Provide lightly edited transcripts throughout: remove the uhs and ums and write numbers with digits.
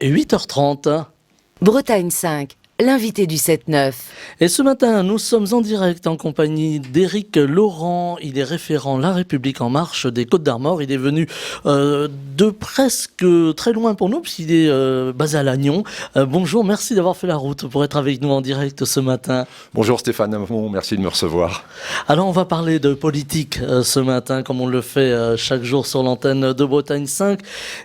8h30. Bretagne 5, l'invité du 7-9. Et ce matin, nous sommes en direct en compagnie d'Éric Laurent. Il est référent La République En Marche des Côtes-d'Armor. Il est venu de presque très loin pour nous, puisqu'il est basé à Lannion. Bonjour, merci d'avoir fait la route pour être avec nous en direct ce matin. Bonjour Stéphane Hamon, merci de me recevoir. Alors on va parler de politique ce matin, comme on le fait chaque jour sur l'antenne de Bretagne 5.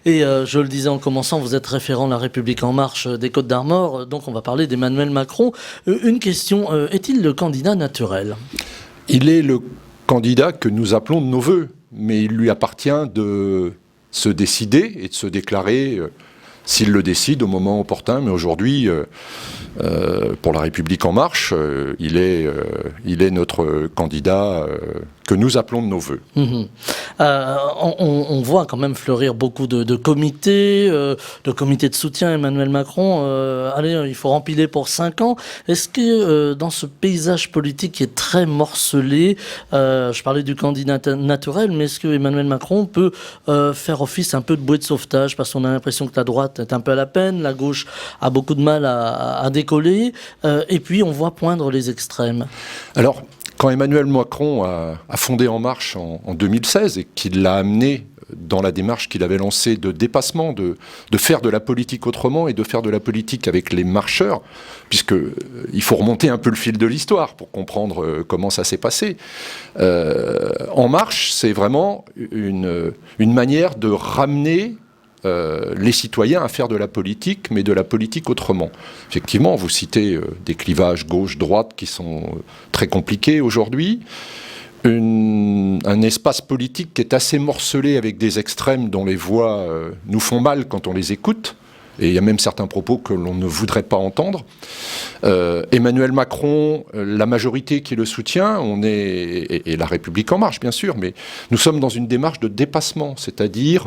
Et je le disais en commençant, vous êtes référent La République En Marche des Côtes-d'Armor. Donc on va parler d'Emmanuel Macron. Une question, est-il le candidat naturel ? Il est le candidat que nous appelons de nos voeux, mais il lui appartient de se décider et de se déclarer s'il le décide au moment opportun. Mais aujourd'hui, pour La République En Marche, il est notre candidat que nous appelons de nos voeux. On voit quand même fleurir beaucoup de comités de soutien à Emmanuel Macron. Allez, il faut rempiler pour 5 ans. Est-ce que dans ce paysage politique qui est très morcelé, je parlais du candidat naturel, mais est-ce que Emmanuel Macron peut faire office un peu de bouée de sauvetage, parce qu'on a l'impression que la droite est un peu à la peine, la gauche a beaucoup de mal à décoller, et puis on voit poindre les extrêmes. Alors, quand Emmanuel Macron a fondé En Marche en 2016 et qu'il l'a amené dans la démarche qu'il avait lancée de dépassement, de faire de la politique autrement et de faire de la politique avec les marcheurs, puisqu'il faut remonter un peu le fil de l'histoire pour comprendre comment ça s'est passé. En Marche, c'est vraiment une manière de ramener les citoyens à faire de la politique, mais de la politique autrement. Effectivement, vous citez des clivages gauche-droite qui sont très compliqués aujourd'hui, un espace politique qui est assez morcelé avec des extrêmes dont les voix nous font mal quand on les écoute, et il y a même certains propos que l'on ne voudrait pas entendre. Emmanuel Macron, la majorité qui le soutient, et La République En Marche bien sûr, mais nous sommes dans une démarche de dépassement, c'est-à-dire,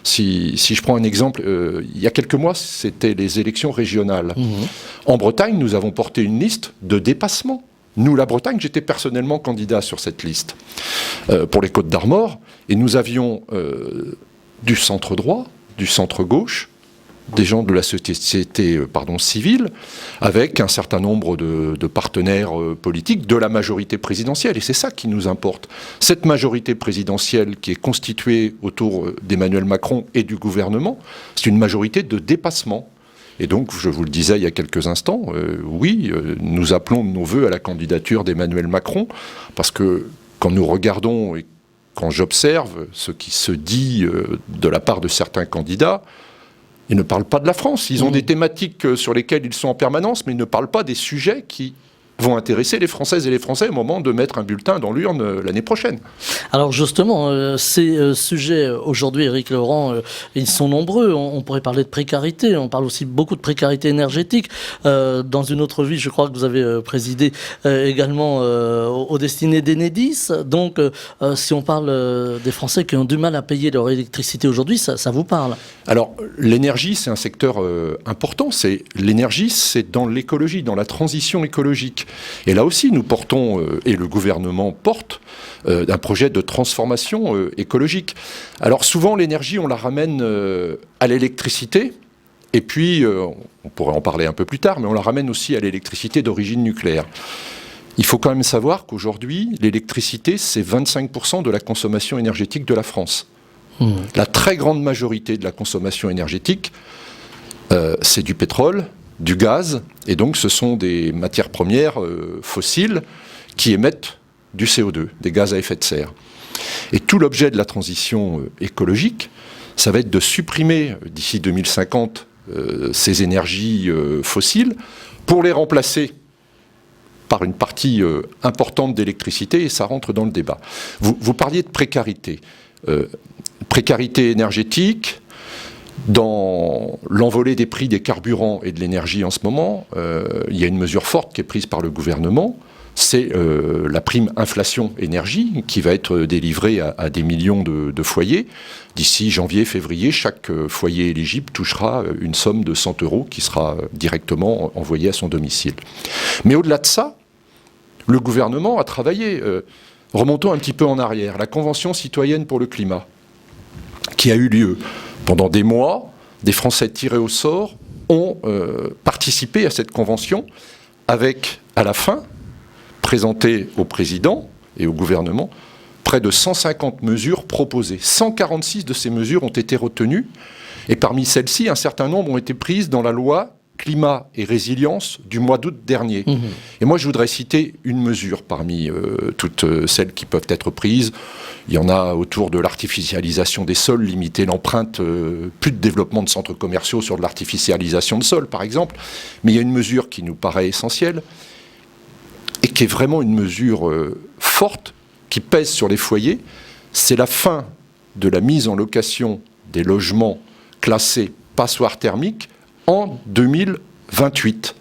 si je prends un exemple, il y a quelques mois, c'était les élections régionales. En Bretagne, nous avons porté une liste de dépassement. Nous, la Bretagne, j'étais personnellement candidat sur cette liste pour les Côtes-d'Armor, et nous avions du centre droit, du centre gauche, des gens de la société civile, avec un certain nombre de partenaires politiques de la majorité présidentielle. Et c'est ça qui nous importe. Cette majorité présidentielle qui est constituée autour d'Emmanuel Macron et du gouvernement, c'est une majorité de dépassement. Et donc, je vous le disais il y a quelques instants, oui, nous appelons de nos voeux à la candidature d'Emmanuel Macron, parce que quand nous regardons et quand j'observe ce qui se dit de la part de certains candidats, ils ne parlent pas de la France. Ils ont des thématiques sur lesquelles ils sont en permanence, mais ils ne parlent pas des sujets qui vont intéresser les Françaises et les Français au moment de mettre un bulletin dans l'urne l'année prochaine. Alors justement, ces sujets aujourd'hui, Éric Laurent, ils sont nombreux. On pourrait parler de précarité, on parle aussi beaucoup de précarité énergétique. Dans une autre vie, je crois que vous avez présidé également aux destinées d'Enedis. Donc si on parle des Français qui ont du mal à payer leur électricité aujourd'hui, ça vous parle ? Alors l'énergie, c'est un secteur important. L'énergie, c'est dans l'écologie, dans la transition écologique. Et là aussi, nous portons, et le gouvernement porte, un projet de transformation écologique. Alors souvent, l'énergie, on la ramène à l'électricité, et puis, on pourrait en parler un peu plus tard, mais on la ramène aussi à l'électricité d'origine nucléaire. Il faut quand même savoir qu'aujourd'hui, l'électricité, c'est 25% de la consommation énergétique de la France. La très grande majorité de la consommation énergétique, c'est du pétrole, du gaz, et donc ce sont des matières premières fossiles qui émettent du CO2, des gaz à effet de serre. Et tout l'objet de la transition écologique, ça va être de supprimer d'ici 2050 ces énergies fossiles pour les remplacer par une partie importante d'électricité, et ça rentre dans le débat. Vous parliez de précarité. Précarité énergétique. Dans l'envolée des prix des carburants et de l'énergie en ce moment, il y a une mesure forte qui est prise par le gouvernement, c'est la prime inflation énergie qui va être délivrée à des millions de foyers. D'ici janvier-février, chaque foyer éligible touchera une somme de 100 € qui sera directement envoyée à son domicile. Mais au-delà de ça, le gouvernement a travaillé. Remontons un petit peu en arrière. La Convention citoyenne pour le climat, qui a eu lieu pendant des mois, des Français tirés au sort ont participé à cette convention avec, à la fin, présenté au président et au gouvernement, près de 150 mesures proposées. 146 de ces mesures ont été retenues, et parmi celles-ci, un certain nombre ont été prises dans la loi climat et résilience du mois d'août dernier. Et moi, je voudrais citer une mesure parmi toutes celles qui peuvent être prises. Il y en a autour de l'artificialisation des sols, limiter l'empreinte, plus de développement de centres commerciaux sur de l'artificialisation de sols, par exemple. Mais il y a une mesure qui nous paraît essentielle et qui est vraiment une mesure forte, qui pèse sur les foyers. C'est la fin de la mise en location des logements classés passoires thermiques en 2028.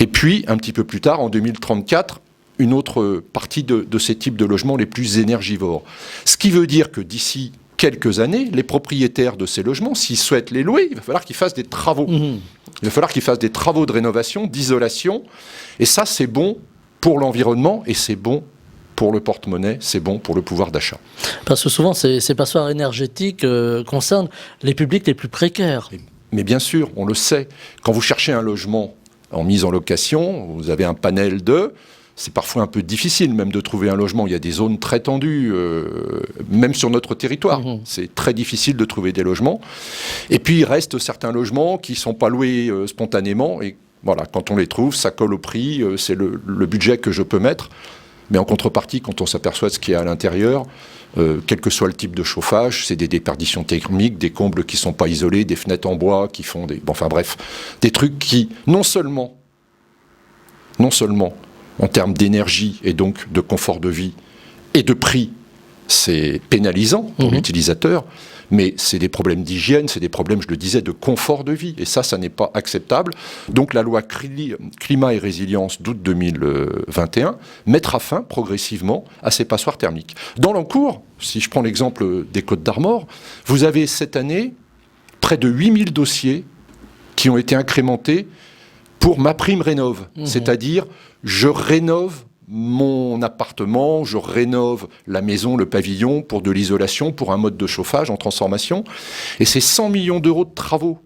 Et puis, un petit peu plus tard, en 2034, une autre partie de ces types de logements les plus énergivores. Ce qui veut dire que d'ici quelques années, les propriétaires de ces logements, s'ils souhaitent les louer, il va falloir qu'ils fassent des travaux. Il va falloir qu'ils fassent des travaux de rénovation, d'isolation. Et ça, c'est bon pour l'environnement et c'est bon pour le porte-monnaie, c'est bon pour le pouvoir d'achat. Parce que souvent, ces passoires énergétiques concernent les publics les plus précaires. Mais bien sûr, on le sait. Quand vous cherchez un logement en mise en location, vous avez un panel de... C'est parfois un peu difficile même de trouver un logement. Il y a des zones très tendues, même sur notre territoire. C'est très difficile de trouver des logements. Et puis, il reste certains logements qui ne sont pas loués spontanément. Et voilà, quand on les trouve, ça colle au prix. C'est le budget que je peux mettre. Mais en contrepartie, quand on s'aperçoit de ce qu'il y a à l'intérieur, quel que soit le type de chauffage, c'est des déperditions thermiques, des combles qui ne sont pas isolés, des fenêtres en bois qui font des... Bon, enfin bref, des trucs qui, non seulement, en termes d'énergie et donc de confort de vie et de prix, c'est pénalisant pour l'utilisateur, mais c'est des problèmes d'hygiène, c'est des problèmes, je le disais, de confort de vie. Et ça n'est pas acceptable. Donc la loi climat et résilience d'août 2021 mettra fin progressivement à ces passoires thermiques. Dans l'encours, si je prends l'exemple des Côtes d'Armor, vous avez cette année près de 8000 dossiers qui ont été incrémentés pour ma prime rénove. C'est-à-dire, je rénove mon appartement, je rénove la maison, le pavillon pour de l'isolation, pour un mode de chauffage en transformation. Et c'est 100 millions d'euros de travaux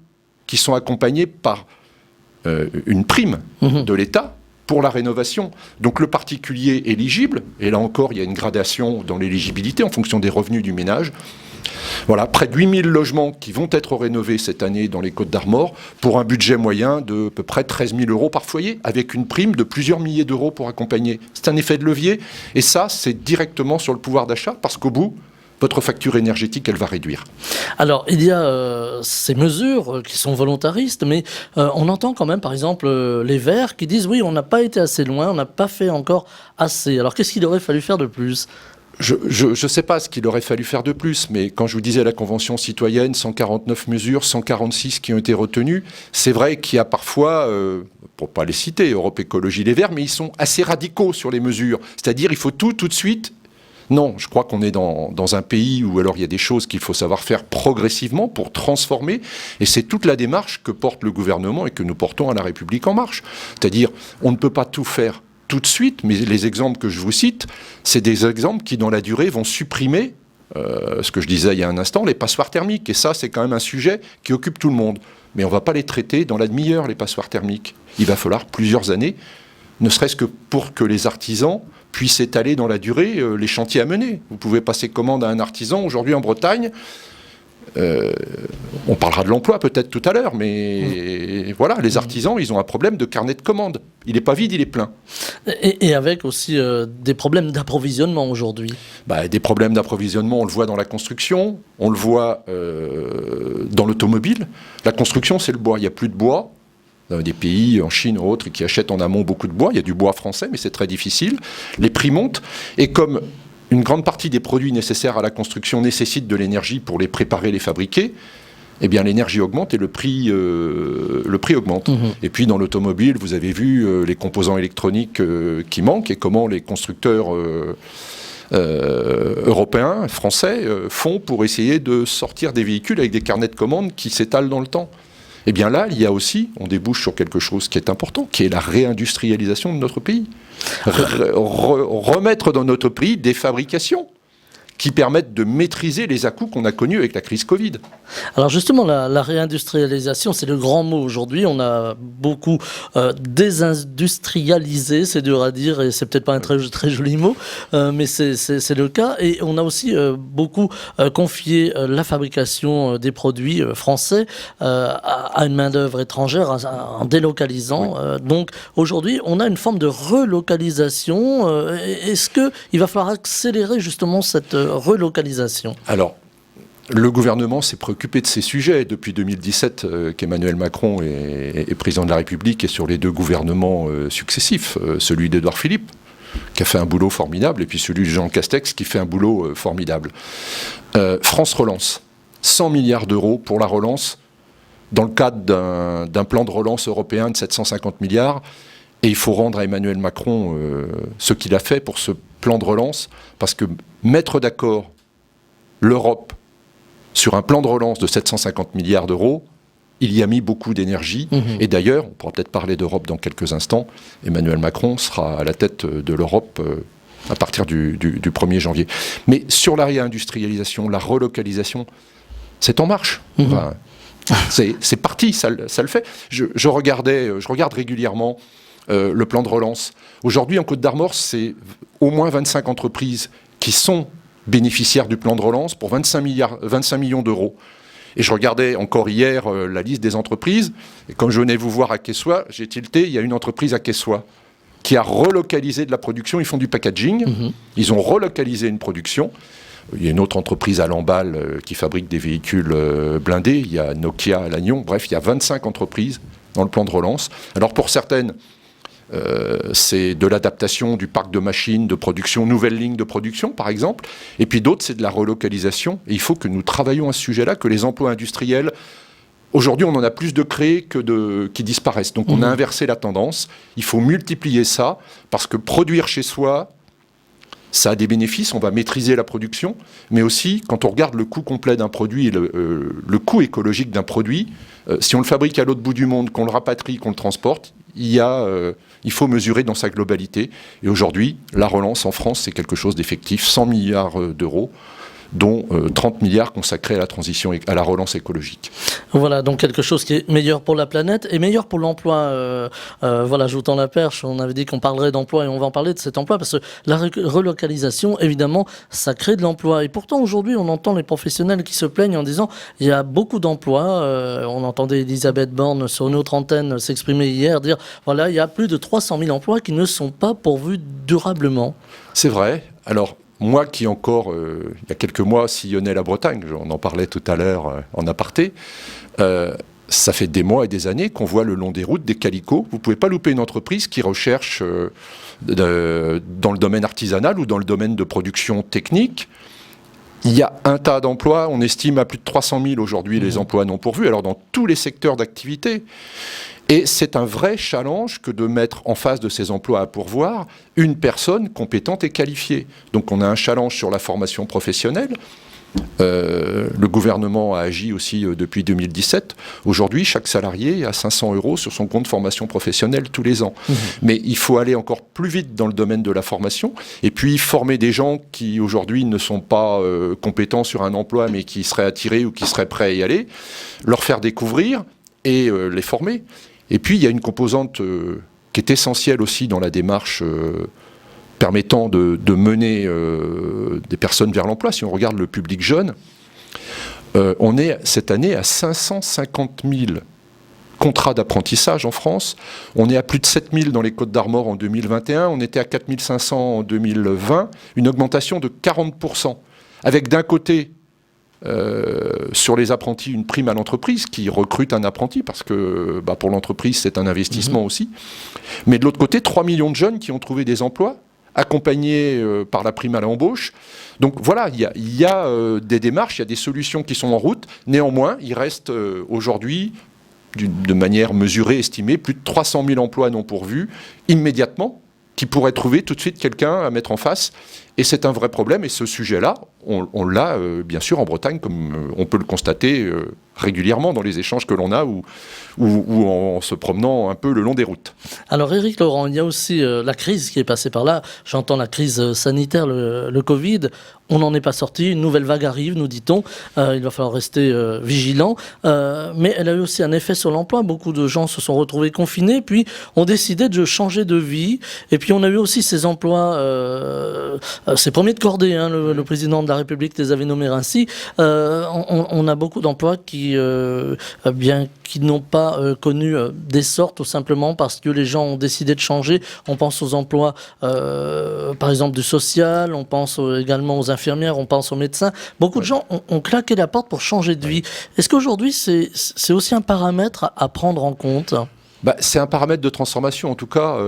qui sont accompagnés par une prime de l'État pour la rénovation. Donc le particulier éligible, et là encore il y a une gradation dans l'éligibilité en fonction des revenus du ménage. Voilà, près de 8000 logements qui vont être rénovés cette année dans les Côtes d'Armor pour un budget moyen de à peu près 13 000 euros par foyer, avec une prime de plusieurs milliers d'euros pour accompagner. C'est un effet de levier, et ça, c'est directement sur le pouvoir d'achat, parce qu'au bout, votre facture énergétique, elle va réduire. Alors, il y a ces mesures qui sont volontaristes, mais on entend quand même, par exemple, les Verts qui disent « oui, on n'a pas été assez loin, on n'a pas fait encore assez ». Alors, qu'est-ce qu'il aurait fallu faire de plus ? Je ne sais pas ce qu'il aurait fallu faire de plus, mais quand je vous disais la Convention citoyenne, 149 mesures, 146 qui ont été retenues, c'est vrai qu'il y a parfois, pour ne pas les citer, Europe Écologie Les Verts, mais ils sont assez radicaux sur les mesures. C'est-à-dire il faut tout de suite. Non, je crois qu'on est dans un pays où alors il y a des choses qu'il faut savoir faire progressivement pour transformer, et c'est toute la démarche que porte le gouvernement et que nous portons à La République En Marche. C'est-à-dire, on ne peut pas tout faire tout de suite, mais les exemples que je vous cite, c'est des exemples qui, dans la durée, vont supprimer, ce que je disais il y a un instant, les passoires thermiques. Et ça, c'est quand même un sujet qui occupe tout le monde. Mais on ne va pas les traiter dans la demi-heure, les passoires thermiques. Il va falloir plusieurs années, ne serait-ce que pour que les artisans puissent étaler dans la durée les chantiers à mener. Vous pouvez passer commande à un artisan, aujourd'hui en Bretagne. On parlera de l'emploi peut-être tout à l'heure, mais voilà, les artisans, ils ont un problème de carnet de commandes. Il n'est pas vide, il est plein. Et avec aussi des problèmes d'approvisionnement aujourd'hui. Des problèmes d'approvisionnement, on le voit dans la construction, on le voit dans l'automobile. La construction, c'est le bois. Il n'y a plus de bois. Dans des pays, en Chine ou autres, qui achètent en amont beaucoup de bois. Il y a du bois français, mais c'est très difficile. Les prix montent. Et comme une grande partie des produits nécessaires à la construction nécessitent de l'énergie pour les préparer, les fabriquer, eh bien l'énergie augmente et le prix augmente. Et puis dans l'automobile, vous avez vu les composants électroniques qui manquent et comment les constructeurs européens, français, font pour essayer de sortir des véhicules avec des carnets de commandes qui s'étalent dans le temps. Eh bien là, il y a aussi, on débouche sur quelque chose qui est important, qui est la réindustrialisation de notre pays. Remettre dans notre pays des fabrications qui permettent de maîtriser les à-coups qu'on a connus avec la crise Covid. Alors justement, la réindustrialisation, c'est le grand mot aujourd'hui. On a beaucoup désindustrialisé, c'est dur à dire et c'est peut-être pas un très, très joli mot, mais c'est le cas. Et on a aussi beaucoup confié la fabrication des produits français à une main-d'œuvre étrangère en délocalisant. Oui. Donc aujourd'hui, on a une forme de relocalisation. Est-ce qu'il va falloir accélérer justement cette relocalisation ? Alors, le gouvernement s'est préoccupé de ces sujets depuis 2017 qu'Emmanuel Macron est président de la République et sur les 2 gouvernements successifs, celui d'Édouard Philippe, qui a fait un boulot formidable, et puis celui de Jean Castex, qui fait un boulot formidable. France Relance, 100 milliards d'euros pour la relance, dans le cadre d'un plan de relance européen de 750 milliards, et il faut rendre à Emmanuel Macron ce qu'il a fait pour ce plan de relance, parce que mettre d'accord l'Europe sur un plan de relance de 750 milliards d'euros, il y a mis beaucoup d'énergie. Et d'ailleurs, on pourra peut-être parler d'Europe dans quelques instants, Emmanuel Macron sera à la tête de l'Europe à partir du 1er janvier. Mais sur la réindustrialisation, la relocalisation, c'est en marche. Enfin, c'est parti, ça le fait. Je regarde régulièrement le plan de relance. Aujourd'hui, en Côte-d'Armor, c'est au moins 25 entreprises qui sont bénéficiaires du plan de relance pour 25 millions d'euros. Et je regardais encore hier la liste des entreprises, et comme je venais vous voir à Quessoy, j'ai tilté, il y a une entreprise à Quessoy qui a relocalisé de la production, ils font du packaging, ils ont relocalisé une production. Il y a une autre entreprise à Lamballe qui fabrique des véhicules blindés, il y a Nokia à Lannion, bref, il y a 25 entreprises dans le plan de relance. Alors pour certaines, c'est de l'adaptation du parc de machines de production, nouvelles lignes de production par exemple, et puis d'autres c'est de la relocalisation, et il faut que nous travaillions à ce sujet-là, que les emplois industriels, aujourd'hui on en a plus de créés que qui disparaissent, donc on a inversé la tendance, il faut multiplier ça, parce que produire chez soi, ça a des bénéfices, on va maîtriser la production, mais aussi quand on regarde le coût complet d'un produit et le coût écologique d'un produit, si on le fabrique à l'autre bout du monde, qu'on le rapatrie, qu'on le transporte, il faut mesurer dans sa globalité. Et aujourd'hui, la relance en France, c'est quelque chose d'effectif, 100 milliards d'euros, dont 30 milliards consacrés à la transition, à la relance écologique. Voilà, donc quelque chose qui est meilleur pour la planète et meilleur pour l'emploi. Voilà, je vous tends la perche, on avait dit qu'on parlerait d'emploi et on va en parler de cet emploi parce que la relocalisation, évidemment, ça crée de l'emploi. Et pourtant, aujourd'hui, on entend les professionnels qui se plaignent en disant il y a beaucoup d'emplois. On entendait Elisabeth Borne sur une autre antenne s'exprimer hier, dire voilà, il y a plus de 300 000 emplois qui ne sont pas pourvus durablement. C'est vrai. Alors, moi qui encore, il y a quelques mois, sillonnais la Bretagne, on en parlait tout à l'heure en aparté, ça fait des mois et des années qu'on voit le long des routes des calicots. Vous ne pouvez pas louper une entreprise qui recherche dans le domaine artisanal ou dans le domaine de production technique. Il y a un tas d'emplois, on estime à plus de 300 000 aujourd'hui les emplois non pourvus, alors dans tous les secteurs d'activité. Et c'est un vrai challenge que de mettre en face de ces emplois à pourvoir une personne compétente et qualifiée. Donc on a un challenge sur la formation professionnelle. Le gouvernement a agi aussi depuis 2017. Aujourd'hui, chaque salarié a 500 € sur son compte formation professionnelle tous les ans. Mais il faut aller encore plus vite dans le domaine de la formation et puis former des gens qui aujourd'hui ne sont pas compétents sur un emploi mais qui seraient attirés ou qui seraient prêts à y aller, leur faire découvrir et les former. Et puis, il y a une composante qui est essentielle aussi dans la démarche permettant de mener des personnes vers l'emploi. Si on regarde le public jeune, on est cette année à 550 000 contrats d'apprentissage en France. On est à plus de 7 000 dans les Côtes-d'Armor en 2021. On était à 4 500 en 2020. Une augmentation de 40%. Avec d'un côté... sur les apprentis, une prime à l'entreprise qui recrute un apprenti parce que pour l'entreprise c'est un investissement aussi, mais de l'autre côté 3 millions de jeunes qui ont trouvé des emplois accompagnés par la prime à l'embauche. Donc voilà, il y a des démarches, il y a des solutions qui sont en route. Néanmoins, il reste aujourd'hui de manière mesurée, estimée, plus de 300 000 emplois non pourvus immédiatement, qui pourraient trouver tout de suite quelqu'un à mettre en face Et c'est un vrai problème, et ce sujet-là, on l'a bien sûr en Bretagne, comme on peut le constater régulièrement dans les échanges que l'on a, ou en se promenant un peu le long des routes. Alors Éric Laurent, il y a aussi la crise qui est passée par là. J'entends la crise sanitaire, le Covid. On n'en est pas sorti, une nouvelle vague arrive, nous dit-on. Il va falloir rester vigilant. Mais elle a eu aussi un effet sur l'emploi. Beaucoup de gens se sont retrouvés confinés, puis ont décidé de changer de vie. Et puis on a eu aussi ces emplois, ces premiers de cordée, hein, le président de la République les avait nommés ainsi. On a beaucoup d'emplois qui n'ont pas connu d'essor, tout simplement parce que les gens ont décidé de changer. On pense aux emplois, par exemple, du social, on pense également aux infirmières, on pense aux médecins. Beaucoup de gens ont claqué la porte pour changer de vie. Est-ce qu'aujourd'hui, c'est aussi un paramètre à prendre en compte ? C'est un paramètre de transformation. En tout cas,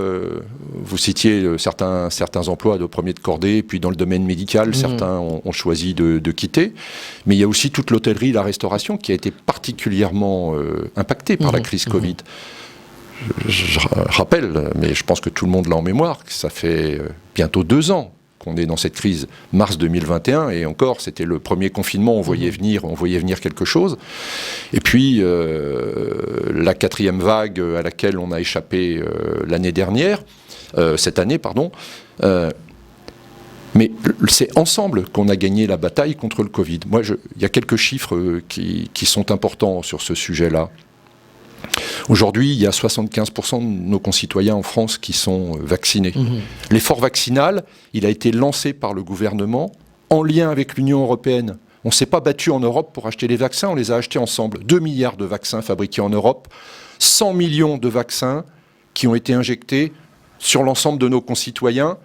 vous citiez certains emplois de premier de cordée, puis dans le domaine médical, certains ont choisi de quitter. Mais il y a aussi toute l'hôtellerie, la restauration qui a été particulièrement impactée par la crise Covid. Je rappelle, mais je pense que tout le monde l'a en mémoire, que ça fait bientôt 2 ans qu'on est dans cette crise, mars 2021, et encore, c'était le premier confinement, on voyait venir quelque chose. Et puis, la 4e vague à laquelle on a échappé cette année, pardon. Mais c'est ensemble qu'on a gagné la bataille contre le Covid. Moi, il y a quelques chiffres qui sont importants sur ce sujet-là. Aujourd'hui, il y a 75% de nos concitoyens en France qui sont vaccinés. L'effort vaccinal, il a été lancé par le gouvernement en lien avec l'Union européenne. On ne s'est pas battu en Europe pour acheter les vaccins, on les a achetés ensemble. 2 milliards de vaccins fabriqués en Europe, 100 millions de vaccins qui ont été injectés sur l'ensemble de nos concitoyens,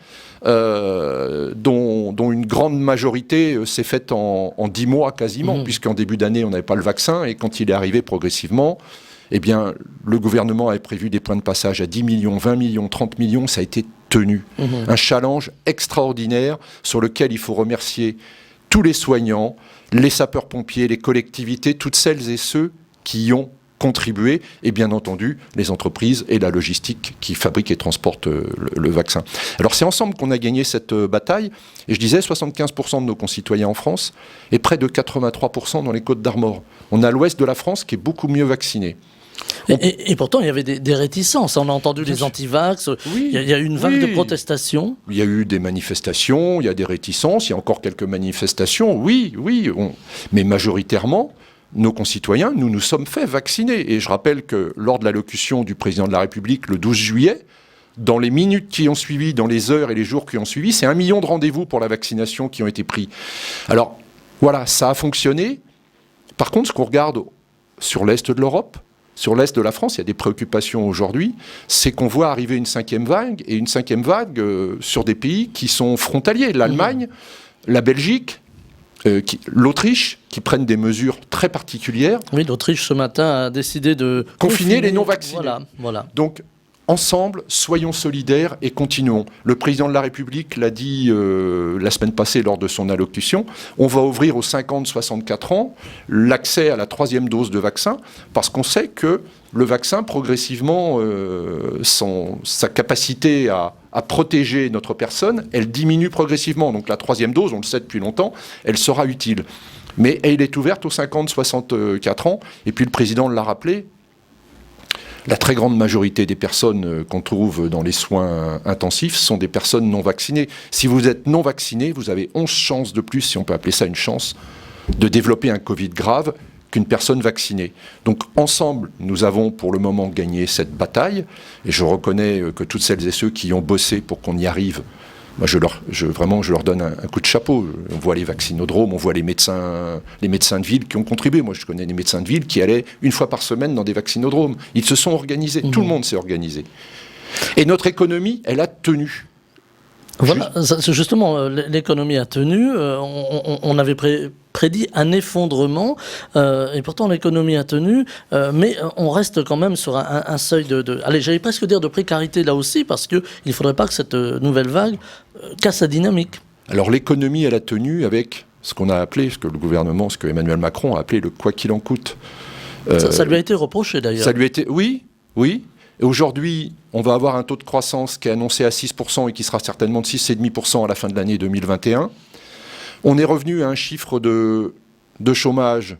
dont une grande majorité s'est faite en 10 mois quasiment, puisqu'en début d'année, on n'avait pas le vaccin, et quand il est arrivé progressivement, eh bien, le gouvernement avait prévu des points de passage à 10 millions, 20 millions, 30 millions, ça a été tenu. Un challenge extraordinaire sur lequel il faut remercier tous les soignants, les sapeurs-pompiers, les collectivités, toutes celles et ceux qui y ont contribué, et bien entendu les entreprises et la logistique qui fabriquent et transportent le vaccin. Alors c'est ensemble qu'on a gagné cette bataille, et je disais 75% de nos concitoyens en France, et près de 83% dans les Côtes-d'Armor. On a l'ouest de la France qui est beaucoup mieux vacciné. Et pourtant, il y avait des réticences. On a entendu les anti-vax. Il y a eu une vague de protestations. Il y a eu des manifestations, il y a des réticences, il y a encore quelques manifestations. Oui. Mais majoritairement, nos concitoyens, nous sommes fait vacciner. Et je rappelle que lors de l'allocution du président de la République le 12 juillet, dans les minutes qui ont suivi, dans les heures et les jours qui ont suivi, c'est 1 million de rendez-vous pour la vaccination qui ont été pris. Alors, voilà, ça a fonctionné. Par contre, ce qu'on regarde sur l'Est de l'Europe, sur l'Est de la France, il y a des préoccupations aujourd'hui, c'est qu'on voit arriver une 5e vague, et une 5e vague sur des pays qui sont frontaliers. L'Allemagne, la Belgique, l'Autriche, qui prennent des mesures très particulières. Oui, l'Autriche, ce matin, a décidé de confiner les non-vaccinés. Voilà. Donc, ensemble, soyons solidaires et continuons. Le président de la République l'a dit la semaine passée lors de son allocution, on va ouvrir aux 50-64 ans l'accès à la 3e dose de vaccin, parce qu'on sait que le vaccin, progressivement, sa capacité à protéger notre personne, elle diminue progressivement. Donc la 3e dose, on le sait depuis longtemps, elle sera utile. Mais elle est ouverte aux 50-64 ans, et puis le président l'a rappelé, la très grande majorité des personnes qu'on trouve dans les soins intensifs sont des personnes non vaccinées. Si vous êtes non vacciné, vous avez 11 chances de plus, si on peut appeler ça une chance, de développer un Covid grave qu'une personne vaccinée. Donc ensemble, nous avons pour le moment gagné cette bataille, et je reconnais que toutes celles et ceux qui ont bossé pour qu'on y arrive, moi je leur donne un coup de chapeau. On voit les vaccinodromes, on voit les médecins de ville qui ont contribué. Moi je connais des médecins de ville qui allaient une fois par semaine dans des vaccinodromes. Ils se sont organisés, tout le monde s'est organisé. Et notre économie, elle a tenu. Voilà, justement, l'économie a tenu. On avait prédit un effondrement, et pourtant l'économie a tenu, mais on reste quand même sur un seuil allez, j'allais presque dire de précarité là aussi, parce qu'il ne faudrait pas que cette nouvelle vague casse la dynamique. Alors l'économie, elle a tenu avec ce qu'on a appelé, ce que Emmanuel Macron a appelé le « quoi qu'il en coûte ». Ça lui a été reproché d'ailleurs. Ça lui a été, oui. Et aujourd'hui, on va avoir un taux de croissance qui est annoncé à 6% et qui sera certainement de 6,5% à la fin de l'année 2021. On est revenu à un chiffre de chômage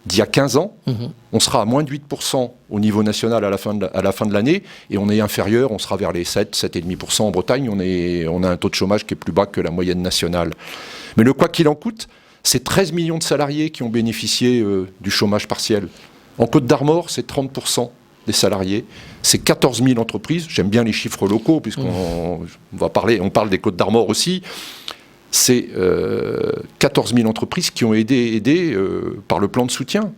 d'il y a 15 ans. On sera à moins de 8% au niveau national à la fin de l'année, et on est inférieur, on sera vers les 7,5% en Bretagne. On a un taux de chômage qui est plus bas que la moyenne nationale. Mais le quoi qu'il en coûte, c'est 13 millions de salariés qui ont bénéficié du chômage partiel. En Côte d'Armor, c'est 30% des salariés. C'est 14 000 entreprises. J'aime bien les chiffres locaux, puisqu'on on parle des Côtes d'Armor aussi. C'est 14 000 entreprises qui ont aidé par le plan de soutien,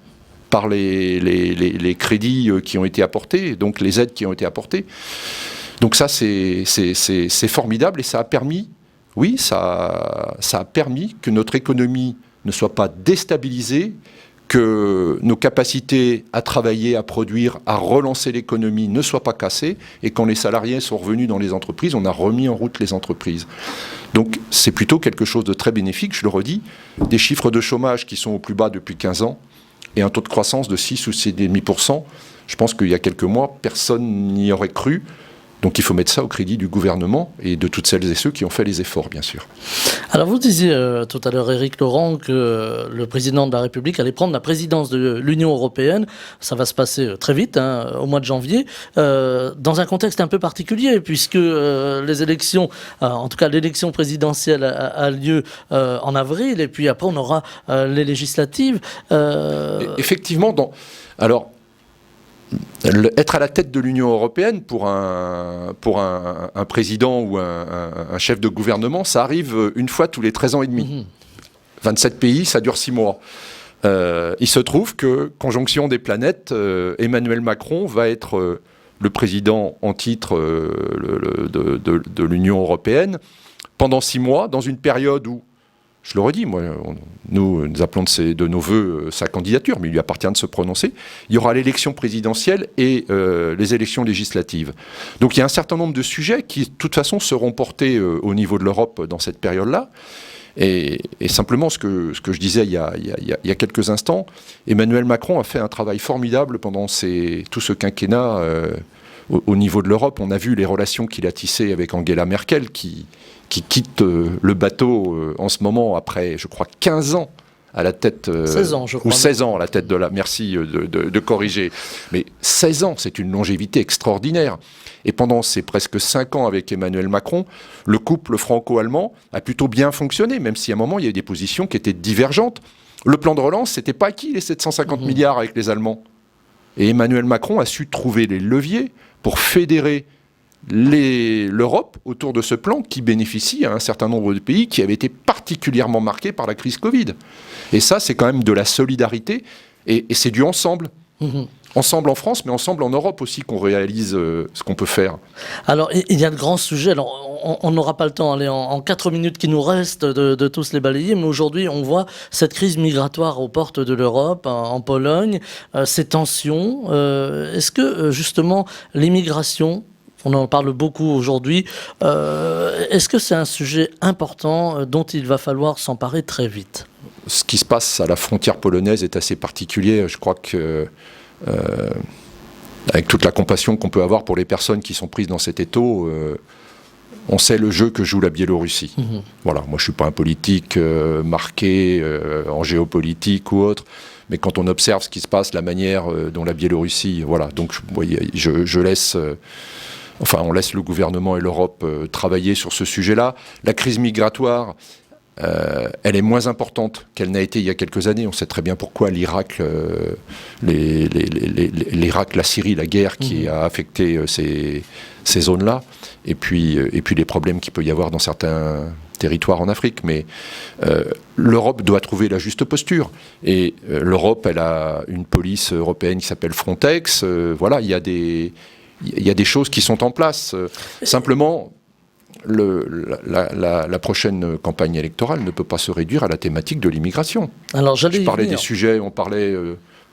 par les crédits qui ont été apportés, donc les aides qui ont été apportées. Donc ça, c'est formidable, et ça a permis, oui, ça a permis que notre économie ne soit pas déstabilisée, que nos capacités à travailler, à produire, à relancer l'économie ne soient pas cassées, et quand les salariés sont revenus dans les entreprises, on a remis en route les entreprises. Donc c'est plutôt quelque chose de très bénéfique, je le redis, des chiffres de chômage qui sont au plus bas depuis 15 ans, et un taux de croissance de 6 ou 6,5%. Je pense qu'il y a quelques mois, personne n'y aurait cru. Donc il faut mettre ça au crédit du gouvernement et de toutes celles et ceux qui ont fait les efforts, bien sûr. Alors vous disiez tout à l'heure, Éric Laurent, que le président de la République allait prendre la présidence de l'Union européenne. Ça va se passer très vite, au mois de janvier, dans un contexte un peu particulier, puisque les élections, en tout cas l'élection présidentielle a lieu en avril, et puis après on aura les législatives. Effectivement, alors, être à la tête de l'Union européenne pour un président ou un chef de gouvernement, ça arrive une fois tous les 13 ans et demi. 27 pays, ça dure 6 mois. Il se trouve que, conjonction des planètes, Emmanuel Macron va être le président en titre de l'Union européenne pendant 6 mois, dans une période où, je le redis, nous appelons de nos voeux sa candidature, mais il lui appartient de se prononcer. Il y aura l'élection présidentielle et les élections législatives. Donc il y a un certain nombre de sujets qui, de toute façon, seront portés au niveau de l'Europe dans cette période-là. Et simplement, ce que je disais il y a quelques instants, Emmanuel Macron a fait un travail formidable pendant tout ce quinquennat au niveau de l'Europe. On a vu les relations qu'il a tissées avec Angela Merkel, qui quitte le bateau en ce moment après, je crois, 15 ans à la tête... 16 ans, je crois. Ou 16 ans à la tête de la... Merci de corriger. Mais 16 ans, c'est une longévité extraordinaire. Et pendant ces presque 5 ans avec Emmanuel Macron, le couple franco-allemand a plutôt bien fonctionné, même si à un moment, il y a eu des positions qui étaient divergentes. Le plan de relance, c'était pas acquis, les 750 milliards avec les Allemands. Et Emmanuel Macron a su trouver les leviers pour fédérer l'Europe autour de ce plan qui bénéficie à un certain nombre de pays qui avaient été particulièrement marqués par la crise Covid. Et ça, c'est quand même de la solidarité, et c'est du ensemble. Ensemble en France, mais ensemble en Europe aussi, qu'on réalise ce qu'on peut faire. Alors, il y a de grands sujets. Alors, on n'aura pas le temps, allez, en 4 minutes qui nous restent, de tous les balayer, mais aujourd'hui, on voit cette crise migratoire aux portes de l'Europe, en Pologne, ces tensions. Est-ce que, justement, l'immigration, on en parle beaucoup aujourd'hui, est-ce que c'est un sujet important dont il va falloir s'emparer très vite ? Ce qui se passe à la frontière polonaise est assez particulier. Je crois que, avec toute la compassion qu'on peut avoir pour les personnes qui sont prises dans cet étau, on sait le jeu que joue la Biélorussie. Voilà, moi je ne suis pas un politique marqué en géopolitique ou autre, mais quand on observe ce qui se passe, la manière dont la Biélorussie... Voilà, donc je laisse... on laisse le gouvernement et l'Europe travailler sur ce sujet-là. La crise migratoire, elle est moins importante qu'elle n'a été il y a quelques années. On sait très bien pourquoi l'Irak, l'Irak, la Syrie, la guerre qui a affecté ces zones-là, et puis les problèmes qu'il peut y avoir dans certains territoires en Afrique. Mais l'Europe doit trouver la juste posture. Et l'Europe, elle a une police européenne qui s'appelle Frontex. Voilà, il y a des choses qui sont en place. Simplement, la prochaine campagne électorale ne peut pas se réduire à la thématique de l'immigration. Alors, je parlais des sujets, on parlait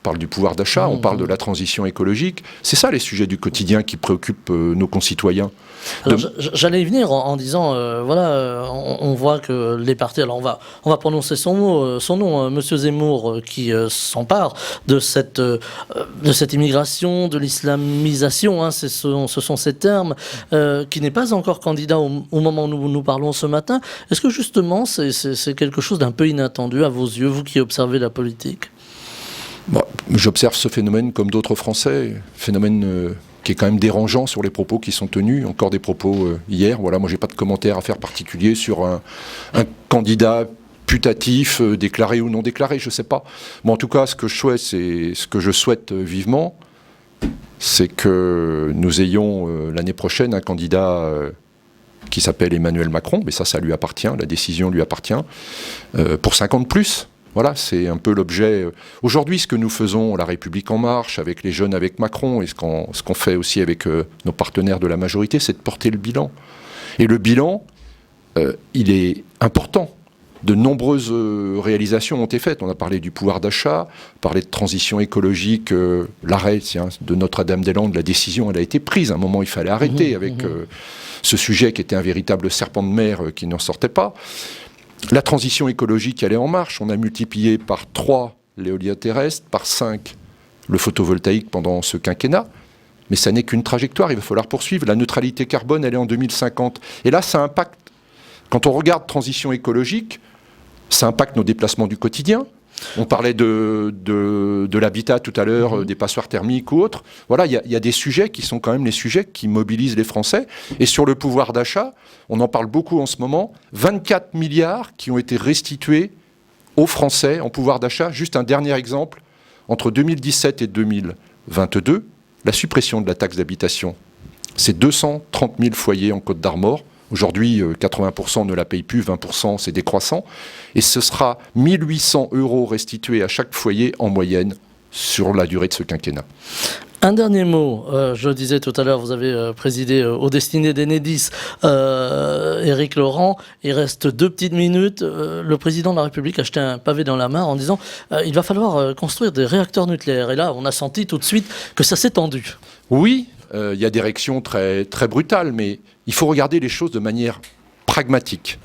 parle du pouvoir d'achat, on parle de la transition écologique. C'est ça les sujets du quotidien qui préoccupent nos concitoyens. Alors, j'allais y venir en disant, on voit que les partis, alors on va prononcer son nom, Monsieur Zemmour, qui s'empare de cette immigration, de l'islamisation, hein, ce sont ces termes, qui n'est pas encore candidat au moment où nous parlons ce matin. Est-ce que justement c'est quelque chose d'un peu inattendu à vos yeux, vous qui observez la politique? Bon, j'observe ce phénomène comme d'autres Français, phénomène qui est quand même dérangeant sur les propos qui sont tenus, encore des propos hier. Voilà, moi j'ai pas de commentaire à faire particulier sur un candidat putatif, déclaré ou non déclaré, je sais pas. Mais en tout cas, ce que je souhaite vivement, c'est que nous ayons l'année prochaine un candidat qui s'appelle Emmanuel Macron, mais ça lui appartient, la décision lui appartient, pour 50 plus. Voilà, c'est un peu l'objet. Aujourd'hui, ce que nous faisons, La République En Marche, avec les jeunes, avec Macron, et ce qu'on fait aussi avec nos partenaires de la majorité, c'est de porter le bilan. Et le bilan, il est important. De nombreuses réalisations ont été faites. On a parlé du pouvoir d'achat, parlé de transition écologique, l'arrêt de Notre-Dame-des-Landes, la décision, elle a été prise. À un moment, il fallait arrêter avec ce sujet qui était un véritable serpent de mer qui n'en sortait pas. La transition écologique, elle est en marche. On a multiplié par 3 l'éolien terrestre, par 5 le photovoltaïque pendant ce quinquennat. Mais ça n'est qu'une trajectoire, il va falloir poursuivre. La neutralité carbone, elle est en 2050. Et là, ça impacte. Quand on regarde transition écologique, ça impacte nos déplacements du quotidien. On parlait de l'habitat tout à l'heure, des passoires thermiques ou autres. Voilà, il y a des sujets qui sont quand même les sujets qui mobilisent les Français. Et sur le pouvoir d'achat, on en parle beaucoup en ce moment, 24 milliards qui ont été restitués aux Français en pouvoir d'achat. Juste un dernier exemple, entre 2017 et 2022, la suppression de la taxe d'habitation, c'est 230 000 foyers en Côte-d'Armor. Aujourd'hui, 80% ne la payent plus, 20% c'est décroissant. Et ce sera 1 800 € restitués à chaque foyer en moyenne sur la durée de ce quinquennat. Un dernier mot, je le disais tout à l'heure, vous avez présidé aux destinées d'Enedis, Éric Laurent, il reste 2 petites minutes. Le président de la République a jeté un pavé dans la mare en disant il va falloir construire des réacteurs nucléaires. Et là, on a senti tout de suite que ça s'est tendu. Oui, il y a des réactions très, très brutales, mais il faut regarder les choses de manière pragmatique.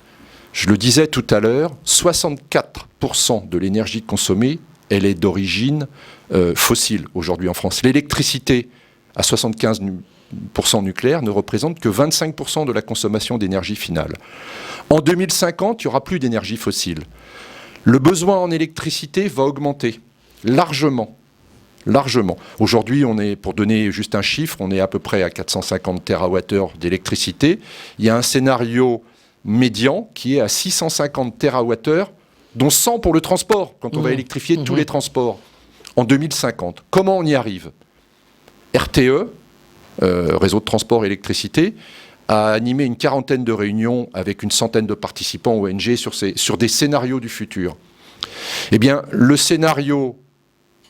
Je le disais tout à l'heure, 64% de l'énergie consommée, elle est d'origine fossile aujourd'hui en France. L'électricité à 75% nucléaire ne représente que 25% de la consommation d'énergie finale. En 2050, il n'y aura plus d'énergie fossile. Le besoin en électricité va augmenter largement. Largement. Aujourd'hui, pour donner juste un chiffre, on est à peu près à 450 TWh d'électricité. Il y a un scénario médian qui est à 650 TWh, dont 100 pour le transport, quand on va électrifier tous les transports, en 2050. Comment on y arrive ? RTE, Réseau de transport et électricité, a animé une quarantaine de réunions avec une centaine de participants ONG sur des scénarios du futur. Eh bien,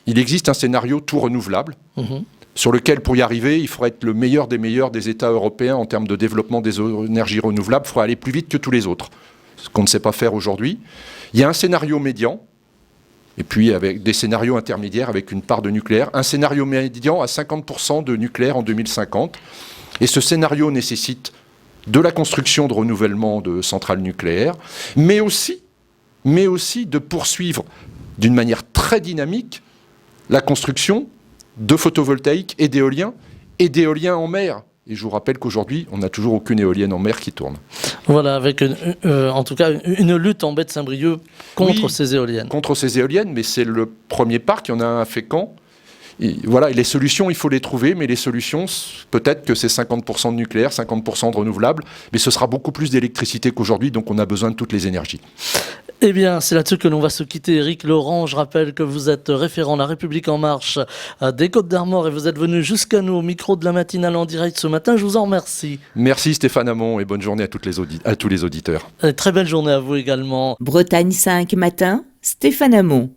il existe un scénario tout renouvelable, sur lequel, pour y arriver, il faudrait être le meilleur des États européens en termes de développement des énergies renouvelables. Il faudrait aller plus vite que tous les autres, ce qu'on ne sait pas faire aujourd'hui. Il y a un scénario médian, et puis avec des scénarios intermédiaires avec une part de nucléaire. Un scénario médian à 50% de nucléaire en 2050. Et ce scénario nécessite de la construction de renouvellement de centrales nucléaires, mais aussi de poursuivre d'une manière très dynamique la construction de photovoltaïques et d'éoliens en mer. Et je vous rappelle qu'aujourd'hui, on n'a toujours aucune éolienne en mer qui tourne. Voilà, avec en tout cas une lutte en baie de Saint-Brieuc contre ces éoliennes. Contre ces éoliennes, mais c'est le premier parc, il y en a un à Fécamp. Et voilà, et les solutions, il faut les trouver, mais les solutions, peut-être que c'est 50% de nucléaire, 50% de renouvelable, mais ce sera beaucoup plus d'électricité qu'aujourd'hui, donc on a besoin de toutes les énergies. Eh bien, c'est là-dessus que l'on va se quitter. Éric Laurent, je rappelle que vous êtes référent La République En Marche des Côtes-d'Armor et vous êtes venu jusqu'à nous au micro de la matinale en direct ce matin. Je vous en remercie. Merci Stéphane Hamon et bonne journée à tous les auditeurs. Et très belle journée à vous également. Bretagne 5 matin, Stéphane Hamon.